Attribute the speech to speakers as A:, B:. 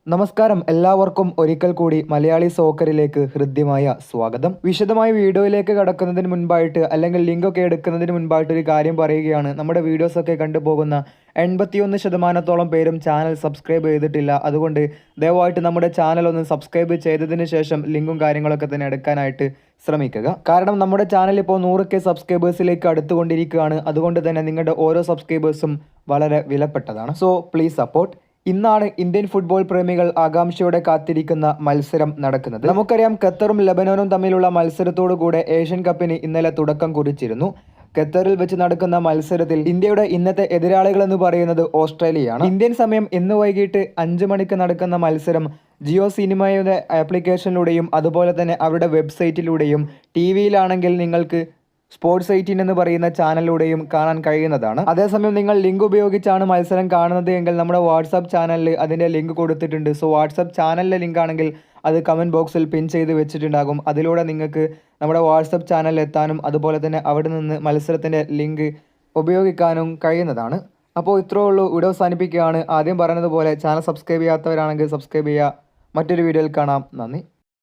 A: നമസ്കാരം, എല്ലാവർക്കും ഒരിക്കൽ കൂടി മലയാളി സോക്കറിലേക്ക് ഹൃദ്യമായ സ്വാഗതം. വിശദമായ വീഡിയോയിലേക്ക് കടക്കുന്നതിന് മുൻപായിട്ട് അല്ലെങ്കിൽ ലിങ്കൊക്കെ എടുക്കുന്നതിന് മുൻപായിട്ട് ഒരു കാര്യം പറയുകയാണ്. നമ്മുടെ വീഡിയോസൊക്കെ കണ്ടുപോകുന്ന 81% പേരും ചാനൽ സബ്സ്ക്രൈബ് ചെയ്തിട്ടില്ല. അതുകൊണ്ട് ദയവായിട്ട് നമ്മുടെ ചാനൽ ഒന്ന് സബ്സ്ക്രൈബ് ചെയ്തതിന് ശേഷം ലിങ്കും കാര്യങ്ങളൊക്കെ തന്നെ എടുക്കാനായിട്ട് ശ്രമിക്കുക. കാരണം നമ്മുടെ ചാനൽ ഇപ്പോൾ 100K സബ്സ്ക്രൈബേഴ്സിലേക്ക് അടുത്തുകൊണ്ടിരിക്കുകയാണ്. അതുകൊണ്ട് തന്നെ നിങ്ങളുടെ ഓരോ സബ്സ്ക്രൈബേഴ്സും വളരെ വിലപ്പെട്ടതാണ്. So please support. ഇന്നാണ് ഇന്ത്യൻ ഫുട്ബോൾ പ്രേമികൾ ആകാംക്ഷയോടെ കാത്തിരിക്കുന്ന മത്സരം നടക്കുന്നത്. നമുക്കറിയാം, ഖത്തറും ലബനോനും തമ്മിലുള്ള മത്സരത്തോടു കൂടെ ഏഷ്യൻ കപ്പിന് ഇന്നലെ തുടക്കം കുറിച്ചിരുന്നു. ഖത്തറിൽ വെച്ച് നടക്കുന്ന മത്സരത്തിൽ ഇന്ത്യയുടെ ഇന്നത്തെ എതിരാളികൾ എന്ന് പറയുന്നത് ഓസ്ട്രേലിയയാണ്. ഇന്ത്യൻ സമയം ഇന്ന് വൈകിട്ട് 5 മണിക്ക് നടക്കുന്ന മത്സരം ജിയോ സിനിമയുടെ ആപ്ലിക്കേഷനിലൂടെയും അതുപോലെ തന്നെ അവരുടെ വെബ്സൈറ്റിലൂടെയും TV-യിലാണെങ്കിൽ നിങ്ങൾക്ക് സ്പോർട്സ് 18 എന്ന് പറയുന്ന ചാനലിലൂടെയും കാണാൻ കഴിയുന്നതാണ്. അതേസമയം നിങ്ങൾ ലിങ്ക് ഉപയോഗിച്ചാണ് മത്സരം കാണുന്നത് എങ്കിൽ നമ്മുടെ വാട്സാപ്പ് ചാനലിൽ അതിൻ്റെ ലിങ്ക് കൊടുത്തിട്ടുണ്ട്. സോ വാട്സാപ്പ് ചാനലിലെ ലിങ്ക് ആണെങ്കിൽ അത് കമൻറ്റ് ബോക്സിൽ പിൻ ചെയ്ത് വെച്ചിട്ടുണ്ടാകും. അതിലൂടെ നിങ്ങൾക്ക് നമ്മുടെ വാട്സാപ്പ് ചാനലിൽ എത്താനും അതുപോലെ തന്നെ അവിടെ നിന്ന് മത്സരത്തിൻ്റെ ലിങ്ക് ഉപയോഗിക്കാനും കഴിയുന്നതാണ്. അപ്പോൾ ഇത്രയേ ഉള്ളൂ. വീഡിയോ അവസാനിപ്പിക്കുകയാണ്. ആദ്യം പറഞ്ഞതുപോലെ ചാനൽ സബ്സ്ക്രൈബ് ചെയ്യാത്തവരാണെങ്കിൽ സബ്സ്ക്രൈബ് ചെയ്യുക. മറ്റൊരു വീഡിയോയിൽ കാണാം. നന്ദി.